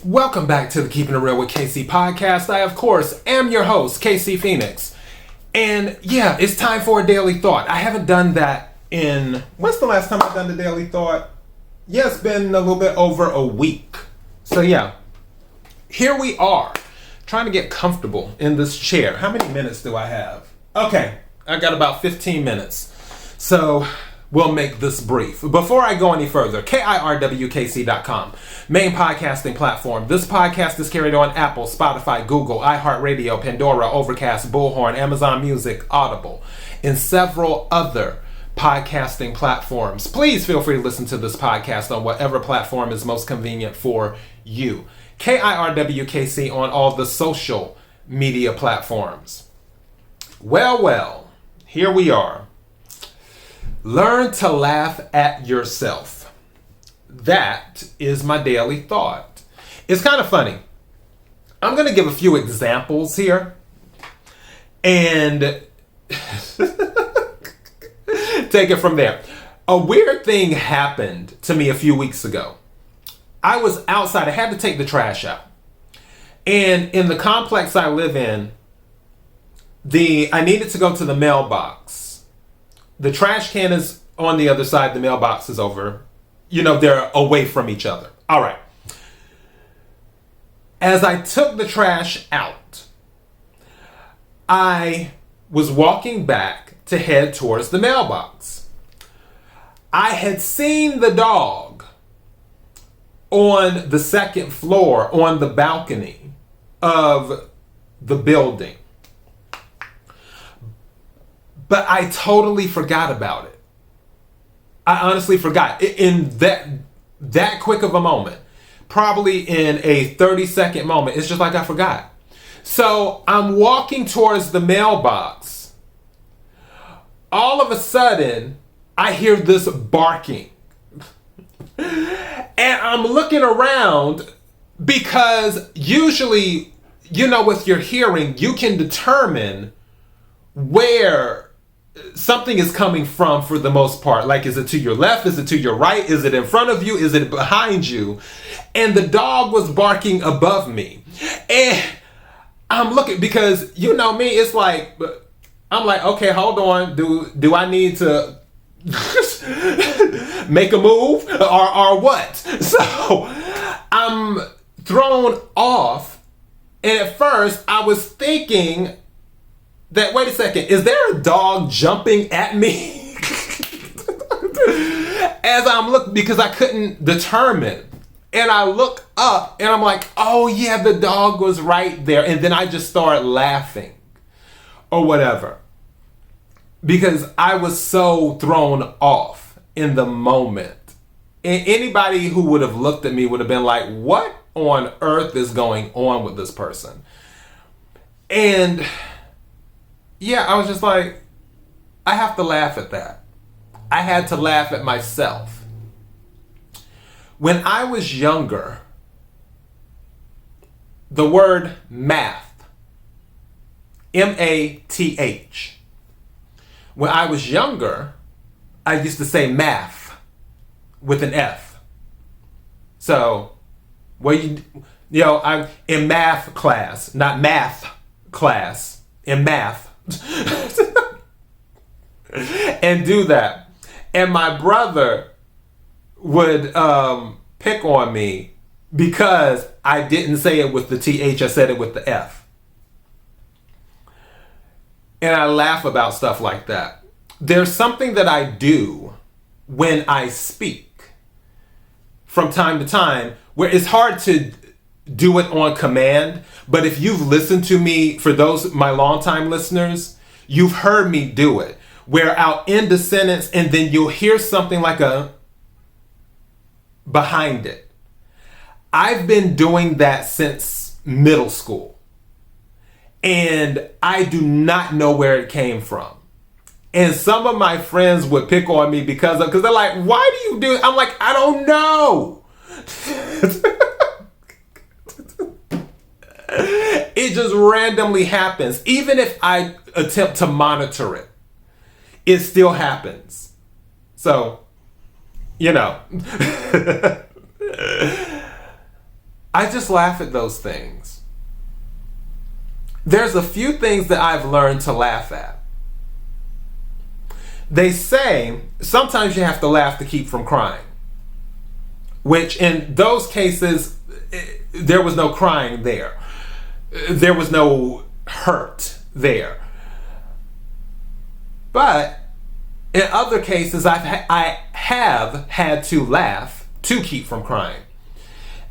Welcome back to the Keeping It Real with KC podcast. I, of course, am your host, KC Phoenix. And yeah, it's time for a daily thought. I haven't done that in... When's the last time I've done the daily thought? Yeah, it's been a little bit over a week. So yeah, here we are, trying to get comfortable in this chair. How many minutes do I have? Okay, I got about 15 minutes. So we'll make this brief. Before I go any further, KIRWKC.com, main podcasting platform. This podcast is carried on Apple, Spotify, Google, iHeartRadio, Pandora, Overcast, Bullhorn, Amazon Music, Audible, and several other podcasting platforms. Please feel free to listen to this podcast on whatever platform is most convenient for you. KIRWKC on all the social media platforms. Well, here we are. Learn to laugh at yourself. That is my daily thought. It's kind of funny. I'm going to give a few examples here and take it from there. A weird thing happened to me a few weeks ago. I was outside. I had to take the trash out. And in the complex I live in, I needed to go to the mailbox. The trash can is on the other side. The mailbox is over. They're away from each other. All right. As I took the trash out, I was walking back to head towards the mailbox. I had seen the dog on the second floor on the balcony of the building. But I totally forgot about it. I honestly forgot. In that quick of a moment, probably in a 30-second moment, it's just like I forgot. So I'm walking towards the mailbox. All of a sudden, I hear this barking. And I'm looking around because usually, with your hearing, you can determine where something is coming from for the most part. Like, is it to your left? Is it to your right? Is it in front of you? Is it behind you? And the dog was barking above me. And I'm looking, because you know me, it's like, I'm like, okay, hold on. Do I need to make a move or what? So I'm thrown off. And at first I was thinking that, wait a second, is there a dog jumping at me? As I'm looking, because I couldn't determine. And I look up and I'm like, oh yeah, the dog was right there. And then I just started laughing or whatever, because I was so thrown off in the moment. And anybody who would have looked at me would have been like, what on earth is going on with this person? And yeah, I was just like, I have to laugh at that. I had to laugh at myself. When I was younger, the word math, M-A-T-H. When I was younger, I used to say math with an F. So, I'm in math class, not math class, in math. And do that. And my brother would pick on me because I didn't say it with the TH, I said it with the F. And I laugh about stuff like that. There's something that I do when I speak from time to time where it's hard to do it on command, but if you've listened to me, for those my longtime listeners, you've heard me do it, where I'll end a sentence and then you'll hear something like a behind it. I've been doing that since middle school, and I do not know where it came from. And some of my friends would pick on me because they're like, why do you do it? I'm like, I don't know. It just randomly happens. Even if I attempt to monitor it, it still happens. So, I I just laugh at those things. There's a few things that I've learned to laugh at. They say sometimes you have to laugh to keep from crying, which in those cases, there was no crying there. There was no hurt there. But in other cases, I have had to laugh to keep from crying.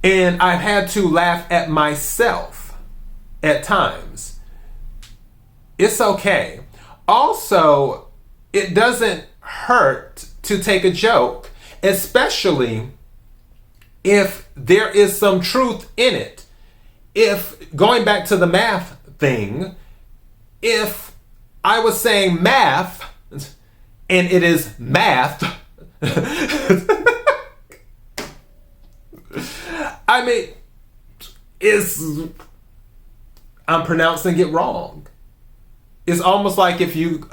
And I've had to laugh at myself at times. It's okay. Also, it doesn't hurt to take a joke, especially if there is some truth in it. If, going back to the math thing, if I was saying math and it is math, I mean, I'm pronouncing it wrong. It's almost like if you,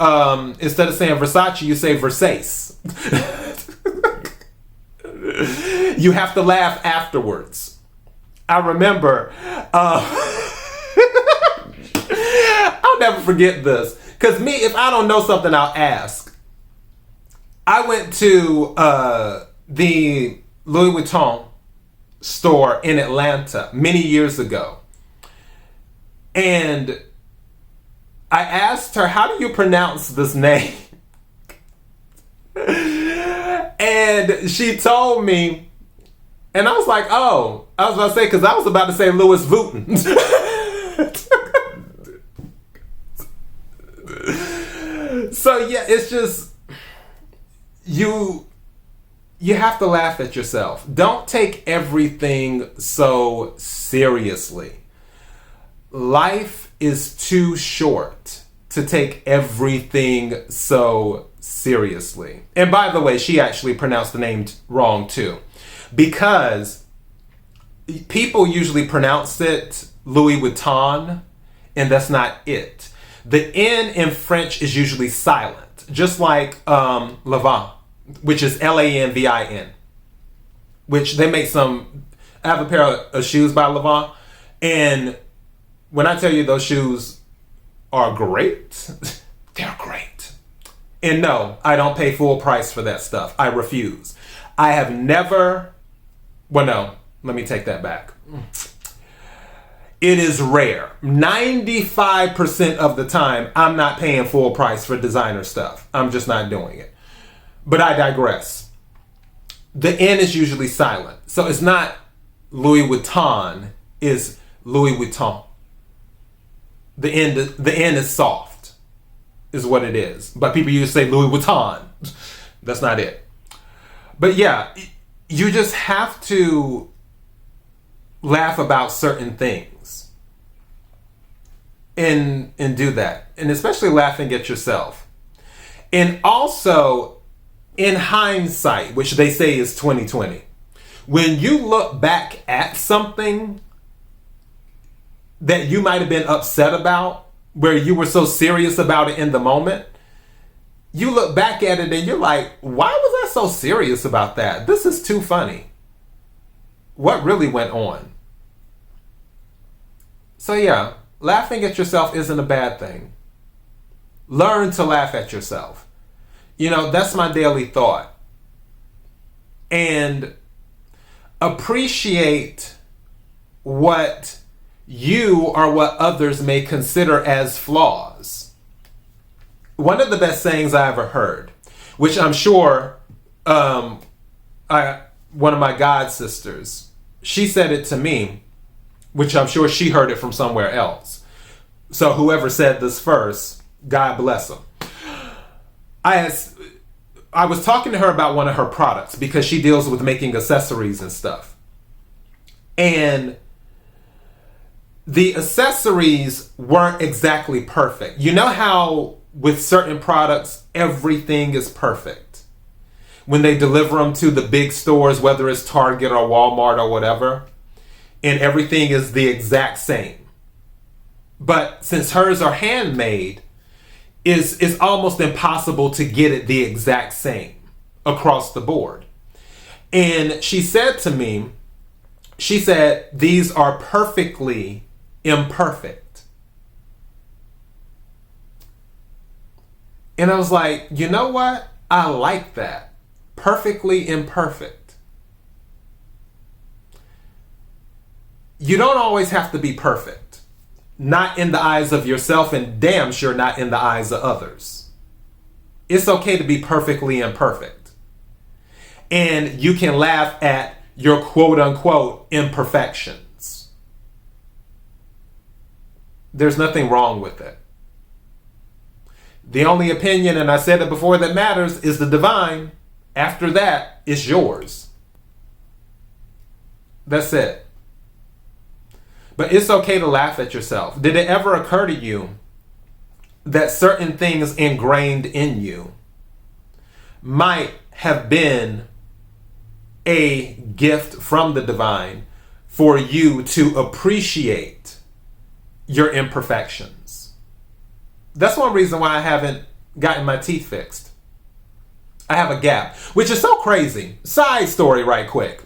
instead of saying Versace, you say Versace. You have to laugh afterwards. I remember, I'll never forget this. Because me, if I don't know something, I'll ask. I went to the Louis Vuitton store in Atlanta many years ago. And I asked her, how do you pronounce this name? And she told me, and I was like, oh, I was about to say, because I was about to say Louis Vuitton. So yeah, it's just, you have to laugh at yourself. Don't take everything so seriously. Life is too short to take everything so seriously. And by the way, she actually pronounced the name wrong too, because people usually pronounce it Louis Vuitton, and that's not it. The N in French is usually silent, just like Lanvin, which is Lanvin, which they make some. I have a pair of shoes by Lanvin, and when I tell you those shoes are great, they're great. And no, I don't pay full price for that stuff. I refuse. I have never, well, no, let me take that back. It is rare. 95% of the time, I'm not paying full price for designer stuff. I'm just not doing it. But I digress. The N is usually silent. So it's not Louis Vuitton, it's Louis Vuitton. The N is soft, is what it is. But people used to say Louis Vuitton. That's not it. But yeah, you just have to laugh about certain things. And do that. And especially laughing at yourself. And also, in hindsight, which they say is 2020, when you look back at something that you might have been upset about, where you were so serious about it in the moment, you look back at it and you're like, why was I so serious about that? This is too funny. What really went on? So yeah, laughing at yourself isn't a bad thing. Learn to laugh at yourself. You know, that's my daily thought. And appreciate what you or what others may consider as flaws. One of the best sayings I ever heard, which I'm sure one of my god sisters, she said it to me, which I'm sure she heard it from somewhere else. So whoever said this first, God bless them. I was talking to her about one of her products because she deals with making accessories and stuff. And the accessories weren't exactly perfect. You know how with certain products, everything is perfect. When they deliver them to the big stores, whether it's Target or Walmart or whatever, and everything is the exact same. But since hers are handmade, it's almost impossible to get it the exact same across the board. And she said to me, She said, these are perfectly imperfect. And I was like, you know what? I like that. Perfectly imperfect. You don't always have to be perfect. Not in the eyes of yourself, and damn sure not in the eyes of others. It's okay to be perfectly imperfect. And you can laugh at your quote unquote imperfections. There's nothing wrong with it. The only opinion, and I said it before, that matters is the divine. After that, it's yours. That's it. But it's okay to laugh at yourself. Did it ever occur to you that certain things ingrained in you might have been a gift from the divine for you to appreciate your imperfections? That's one reason why I haven't gotten my teeth fixed. I have a gap, which is so crazy. Side story right quick.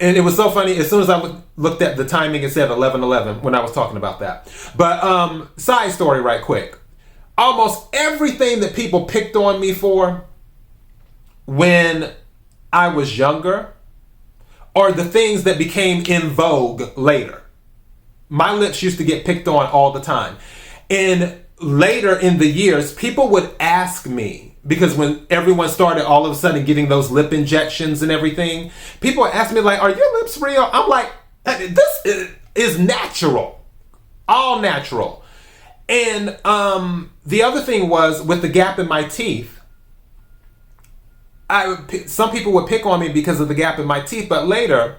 And it was so funny. As soon as I looked at the timing, it said 11:11 when I was talking about that. But side story right quick. Almost everything that people picked on me for when I was younger are the things that became in vogue later. My lips used to get picked on all the time. And later in the years, people would ask me, because when everyone started all of a sudden getting those lip injections and everything, people would ask me like, are your lips real? I'm like, this is natural. All natural. And the other thing was with the gap in my teeth, some people would pick on me because of the gap in my teeth, but later,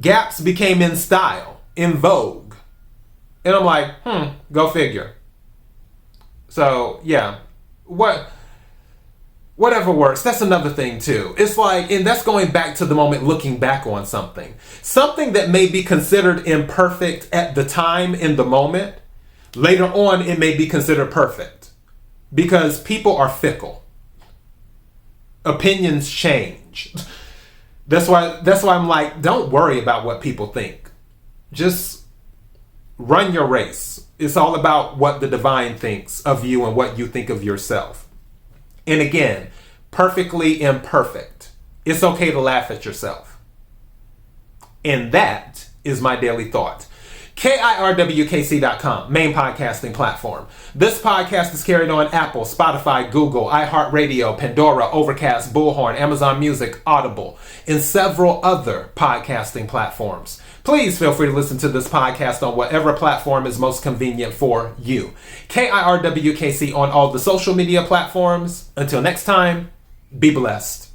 gaps became in style, in vogue. And I'm like, go figure. So, yeah. Whatever works. That's another thing, too. It's like, and that's going back to the moment looking back on something. Something that may be considered imperfect at the time in the moment, later on it may be considered perfect. Because people are fickle. Opinions change. That's why I'm like, don't worry about what people think. Just run your race. It's all about what the divine thinks of you and what you think of yourself. And again, perfectly imperfect. It's okay to laugh at yourself. And that is my daily thought. KIRWKC.com, main podcasting platform. This podcast is carried on Apple, Spotify, Google, iHeartRadio, Pandora, Overcast, Bullhorn, Amazon Music, Audible, and several other podcasting platforms. Please feel free to listen to this podcast on whatever platform is most convenient for you. KIRWKC on all the social media platforms. Until next time, be blessed.